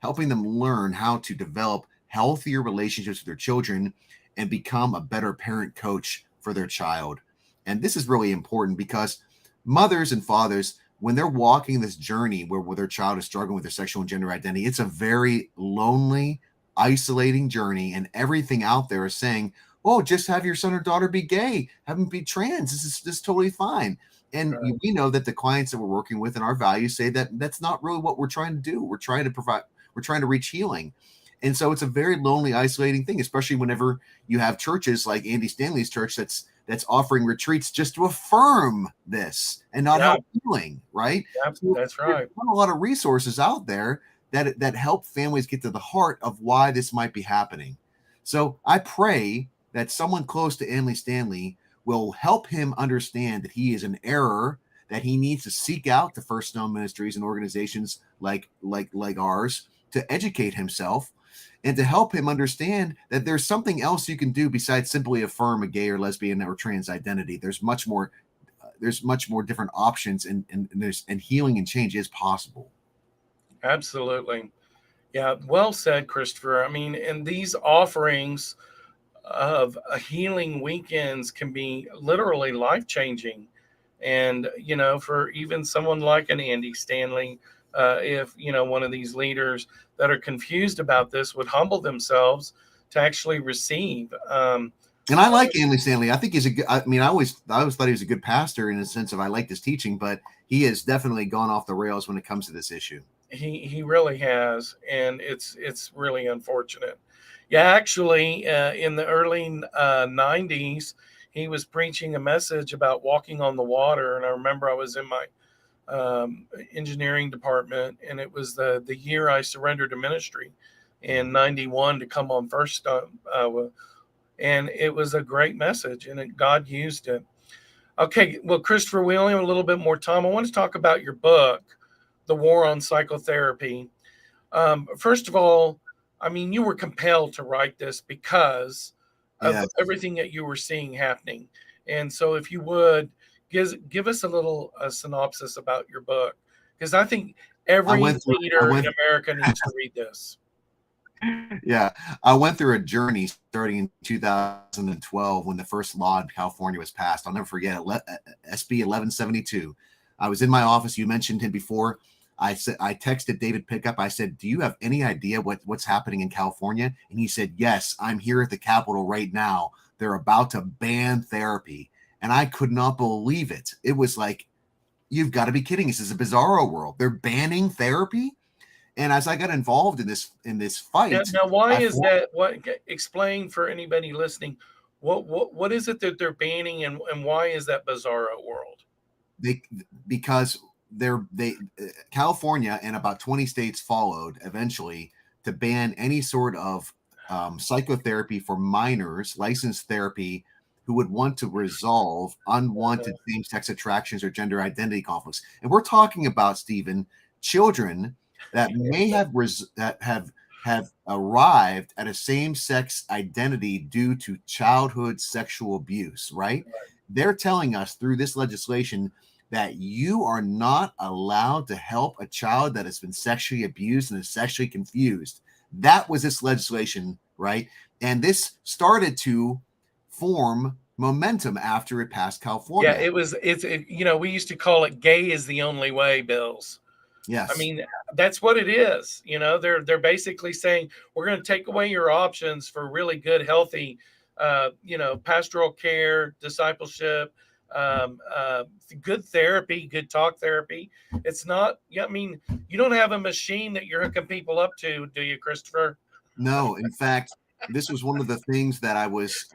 helping them learn how to develop healthier relationships with their children and become a better parent coach for their child. And this is really important because mothers and fathers, when they're walking this journey where their child is struggling with their sexual and gender identity, it's a very lonely, isolating journey, and everything out there is saying, oh, just have your son or daughter be gay, have them be trans, this is totally fine. And Right. we know that the clients that we're working with and our values say that that's not really what we're trying to do. We're trying to reach healing. And so it's a very lonely, isolating thing, especially whenever you have churches like Andy Stanley's church that's offering retreats just to affirm this and not Yeah. help healing, right? Yeah, So that's right. there's not a lot of resources out there that help families get to the heart of why this might be happening. So I pray that someone close to Andy Stanley will help him understand that he is in error, that he needs to seek out the First Stone ministries and organizations like ours to educate himself and to help him understand that there's something else you can do besides simply affirm a gay or lesbian or trans identity. There's much more different options, and healing and change is possible. Absolutely. Yeah, well said, Christopher. I mean, and these offerings of healing weekends can be literally life changing. And, for even someone like an Andy Stanley, if, one of these leaders that are confused about this would humble themselves to actually receive. And I like Andy Stanley. I think he's a good, I mean, I always thought he was a good pastor in the sense of I liked his teaching, but he has definitely gone off the rails when it comes to this issue. He really has, and it's really unfortunate. Yeah, actually, in the early 90s, he was preaching a message about walking on the water, and I remember I was in my engineering department, and it was the year I surrendered to ministry in '91 to come on First, and it was a great message, and God used it. Okay, well, Christopher, we only have a little bit more time. I want to talk about your book, The War on Psychotherapy. First of all, I mean, you were compelled to write this because of Yes. everything that you were seeing happening. And so, if you would give us a little synopsis about your book, because I think every leader in America needs to read this. Yeah, I went through a journey starting in 2012 when the first law in California was passed. I'll never forget it. SB 1172. I was in my office. You mentioned him before. I texted David Pickup. I said, "Do you have any idea what's happening in California?" And he said, "Yes, I'm here at the Capitol right now. They're about to ban therapy." And I could not believe it. It was like, you've got to be kidding. This is a bizarro world. They're banning therapy. And as I got involved in this fight, Now why is that? Explain for anybody listening. What is it that they're banning, and why is that bizarro world? Because California and about 20 states followed eventually to ban any sort of psychotherapy for minors, licensed therapy, who would want to resolve unwanted same-sex attractions or gender identity conflicts. And we're talking about, Stephen, children that may have arrived at a same-sex identity due to childhood sexual abuse, right? They're telling us through this legislation that you are not allowed to help a child that has been sexually abused and is sexually confused. That was this legislation, right? And this started to form momentum after it passed California. Yeah, we used to call it "gay is the only way" bills. Yes. I mean, that's what it is. They're basically saying we're going to take away your options for really good, healthy, pastoral care, discipleship, good therapy, good talk therapy. It's not. Yeah, I mean, you don't have a machine that you're hooking people up to, do you, Christopher? No, in fact, this was one of the things that I was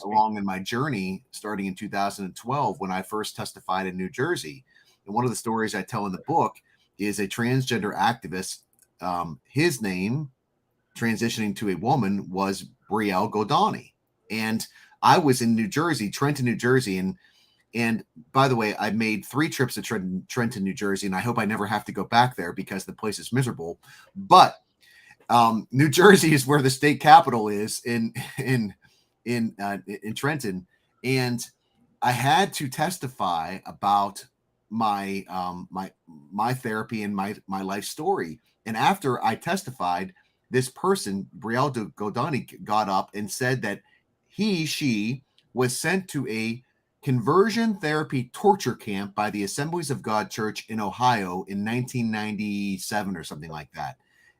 along in my journey starting in 2012 when I first testified in New Jersey. And one of the stories I tell in the book is a transgender activist. His name, transitioning to a woman, was Brielle Godani. And I was in New Jersey, Trenton, New Jersey. And by the way, I made 3 trips to Trenton, New Jersey, and I hope I never have to go back there because the place is miserable. But New Jersey is where the state capital is in Trenton, and I had to testify about my therapy and my life story. And after I testified, this person, Brielle Godani, got up and said that she was sent to a conversion therapy torture camp by the Assemblies of God Church in Ohio in 1997 or something like that.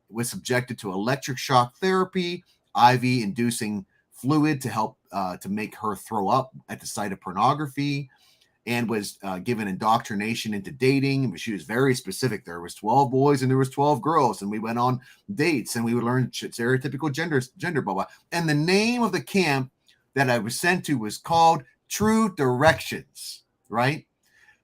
It was subjected to electric shock therapy, IV inducing fluid to help to make her throw up at the sight of pornography, and was given indoctrination into dating. She was very specific. There was 12 boys and there was 12 girls, and we went on dates and we would learn stereotypical gender, blah, blah. And the name of the camp that I was sent to was called True Directions, right?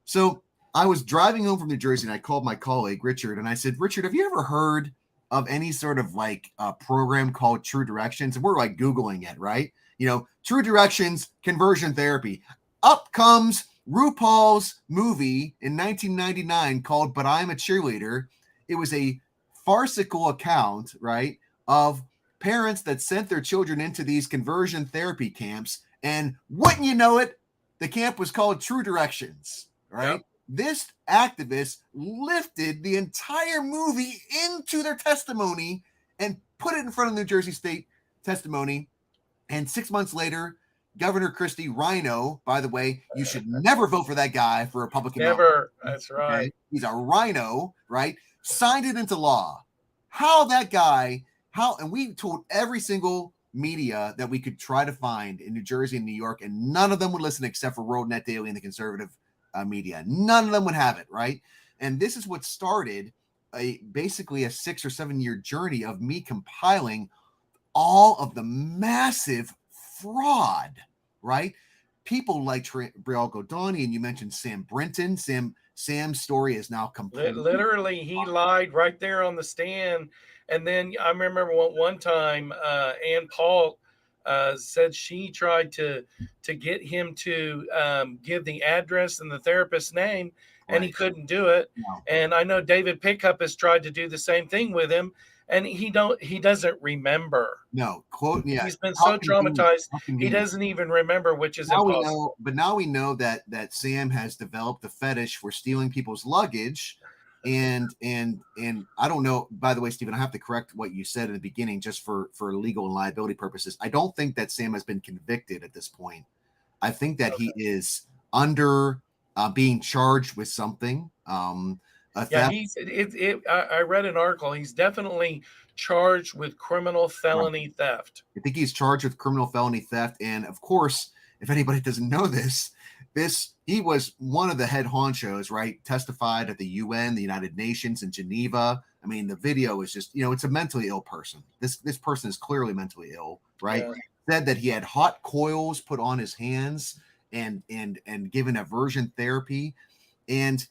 So I was driving home from New Jersey and I called my colleague, Richard, and I said, Richard, have you ever heard of any sort of like program called True Directions? And we're like Googling it, right? You know, True Directions, conversion therapy. Up comes RuPaul's movie in 1999 called But I'm a Cheerleader. It was a farcical account, right, of parents that sent their children into these conversion therapy camps. And wouldn't you know it, the camp was called True Directions, right? Yep. This activist lifted the entire movie into their testimony and put it in front of New Jersey State testimony. And 6 months later, Governor Christie, Rhino, by the way, you should never vote for that guy for Republican. Never. That's right. Okay? He's a rhino, right? Signed it into law. How that guy, and we told every single media that we could try to find in New Jersey and New York, and none of them would listen except for World Net Daily and the conservative media. None of them would have it, right? And this is what started basically a 6 or 7 year journey of me compiling all of the massive fraud, right? People like Brielle Godani, and you mentioned Sam Brinton. Sam's story is now complete. Literally, he lied right there on the stand. And then I remember one time Ann Paul said she tried to get him to give the address and the therapist's name, and he couldn't do it. No. And I know David Pickup has tried to do the same thing with him, and he doesn't remember. No, quote, yeah. He's been so traumatized, he doesn't even remember, which is now impossible. Now we know that Sam has developed a fetish for stealing people's luggage. And I don't know, by the way, Stephen, I have to correct what you said in the beginning just for legal and liability purposes. I don't think that Sam has been convicted at this point. I think that he is under being charged with something. Yeah, I read an article. He's definitely charged with criminal felony theft. I think he's charged with criminal felony theft. And of course, if anybody doesn't know this, he was one of the head honchos, right? Testified at the UN, the United Nations in Geneva. I mean, the video is just, it's a mentally ill person. This person is clearly mentally ill, right? Yeah. Said that he had hot coils put on his hands and given aversion therapy. And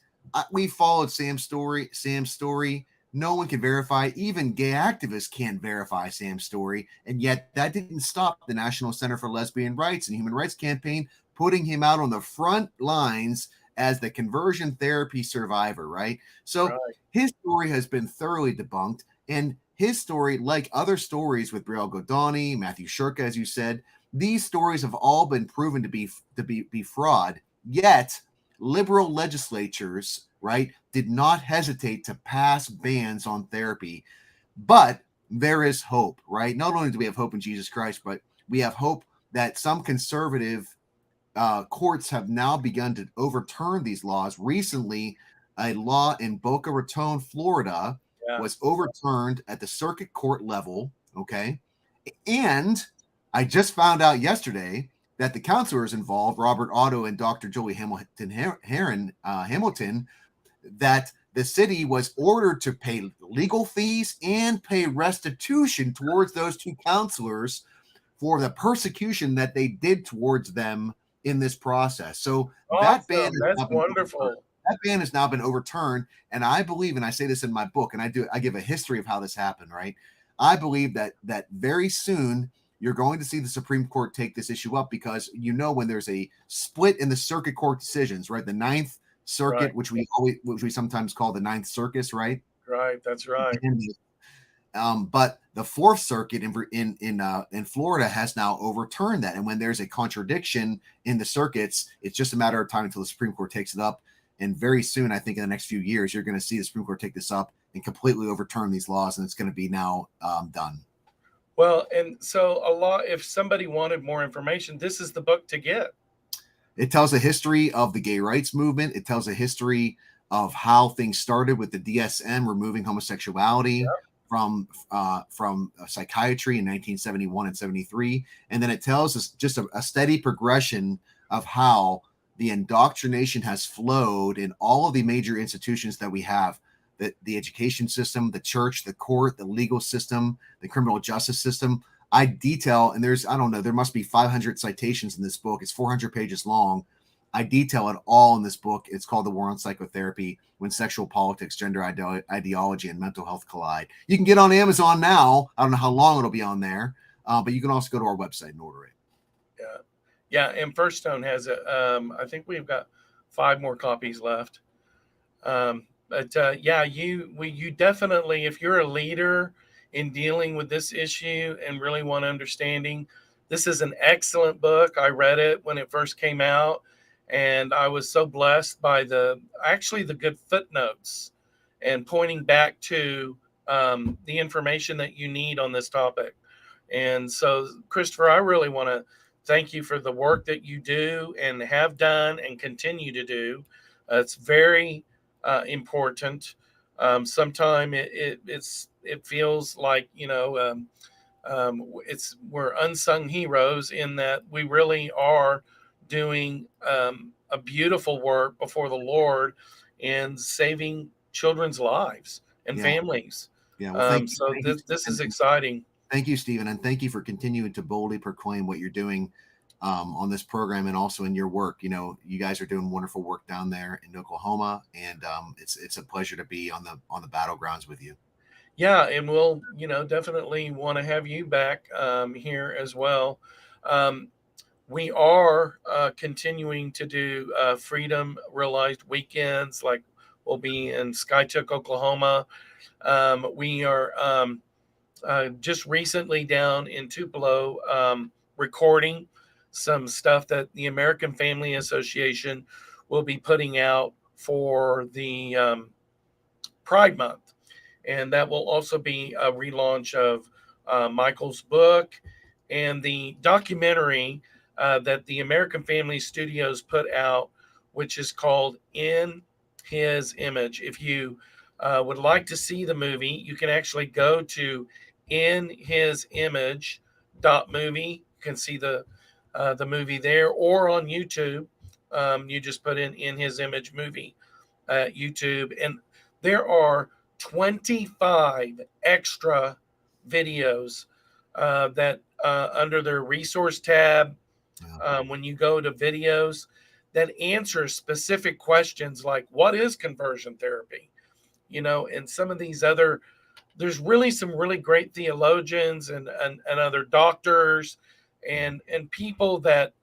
we followed Sam's story. No one can verify. Even gay activists can't verify Sam's story. And yet that didn't stop the National Center for Lesbian Rights and Human Rights Campaign putting him out on the front lines as the conversion therapy survivor, right? So his story has been thoroughly debunked. And his story, like other stories with Brielle Godani, Matthew Shurka, as you said, these stories have all been proven to be fraud. Yet liberal legislatures, right, did not hesitate to pass bans on therapy. But there is hope, right? Not only do we have hope in Jesus Christ, but we have hope that some conservative courts have now begun to overturn these laws. Recently, a law in Boca Raton, Florida, was overturned at the circuit court level, okay? And I just found out yesterday that the counselors involved, Robert Otto and Dr. Julie Hamilton, that the city was ordered to pay legal fees and pay restitution towards those two counselors for the persecution that they did towards them in this process. So that ban, that's wonderful. That ban has now been overturned, and I believe, and I say this in my book, and I give a history of how this happened, right? I believe that very soon you're going to see the Supreme Court take this issue up, because when there's a split in the circuit court decisions, right? The Ninth Circuit, which we sometimes call the Ninth Circus, right? Right, that's right. But the Fourth Circuit in Florida has now overturned that. And when there's a contradiction in the circuits, it's just a matter of time until the Supreme Court takes it up. And very soon, I think in the next few years, you're going to see the Supreme Court take this up and completely overturn these laws, and it's going to be now done. Well, and so if somebody wanted more information, this is the book to get. It tells a history of the gay rights movement. It tells a history of how things started with the DSM removing homosexuality from psychiatry in 1971 and 73, and then it tells us just a steady progression of how the indoctrination has flowed in all of the major institutions that we have. The education system, the church, the court, the legal system, the criminal justice system. I detail, and there's, I don't know, there must be 500 citations in this book. It's 400 pages long. I detail it all in this book. It's called The War on Psychotherapy: When Sexual Politics, Gender Ideology, and Mental Health Collide. You can get on Amazon now. I don't know how long it'll be on there, but you can also go to our website and order it. Yeah. Yeah. And First Stone has it. I think we've got 5 more copies left. But yeah, you definitely, if you're a leader in dealing with this issue and really want understanding, this is an excellent book. I read it when it first came out, and I was so blessed by the good footnotes and pointing back to the information that you need on this topic. And so, Christopher, I really want to thank you for the work that you do and have done and continue to do. It's very important. Sometimes it feels like, we're unsung heroes in that we really are doing a beautiful work before the Lord in saving children's lives and families. Yeah. Well, so this is exciting. Thank you, Stephen, and thank you for continuing to boldly proclaim what you're doing on this program and also in your work. You know, you guys are doing wonderful work down there in Oklahoma, and it's a pleasure to be on the battlegrounds with you. Yeah, and we'll definitely want to have you back here as well. We are continuing to do Freedom Realized weekends, like we'll be in Skytook, Oklahoma. We are just recently down in Tupelo recording some stuff that the American Family Association will be putting out for the Pride Month. And that will also be a relaunch of Michael's book and the documentary that the American Family Studios put out, which is called In His Image. If you would like to see the movie, you can actually go to inhisimage.movie. You can see the movie there, or on YouTube. You just put in His Image movie YouTube, and there are 25 extra videos that under their resource tab, when you go to videos, that answer specific questions like what is conversion therapy, and some of these other. There's really some really great theologians and other doctors and people that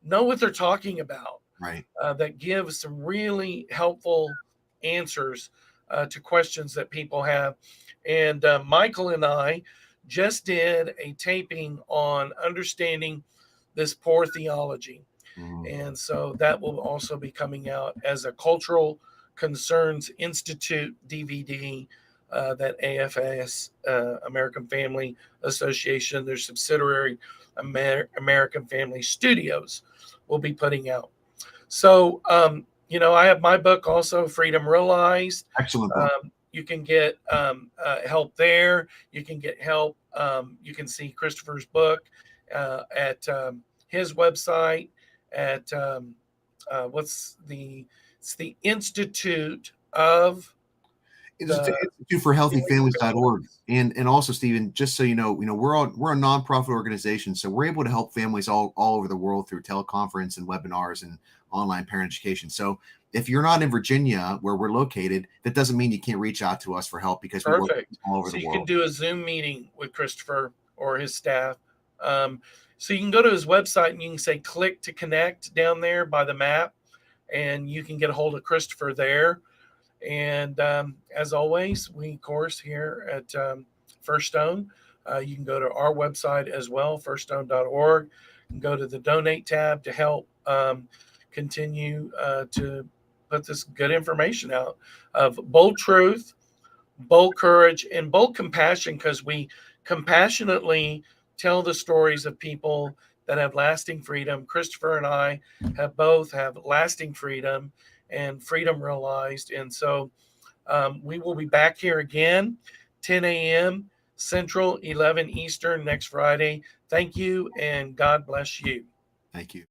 know what they're talking about, right? That give some really helpful answers to questions that people have. And Michael and I just did a taping on understanding this poor theology. And so that will also be coming out as a Cultural Concerns Institute DVD that AFAS, American Family Association, their subsidiary American Family Studios, will be putting out. So, I have my book also, Freedom Realized. Excellent book. You can get help there. You can get help. You can see Christopher's book at his website at it's the Institute of Institute for Healthy Families.org. And also, Stephen, just so you know, we're a nonprofit organization, so we're able to help families all over the world through teleconference and webinars and online parent education. So if you're not in Virginia, where we're located, that doesn't mean you can't reach out to us for help, because we work all over the world. So you can do a Zoom meeting with Christopher or his staff. So you can go to his website and you can say click to connect down there by the map, and you can get a hold of Christopher there. And as always, we, of course, here at First Stone, you can go to our website as well, firststone.org, and go to the donate tab to help continue to put this good information out of bold truth, bold courage, and bold compassion, because we compassionately tell the stories of people that have lasting freedom. Christopher and I have lasting freedom and freedom realized. And so we will be back here again, 10 a.m. Central, 11 Eastern next Friday. Thank you, and God bless you. Thank you.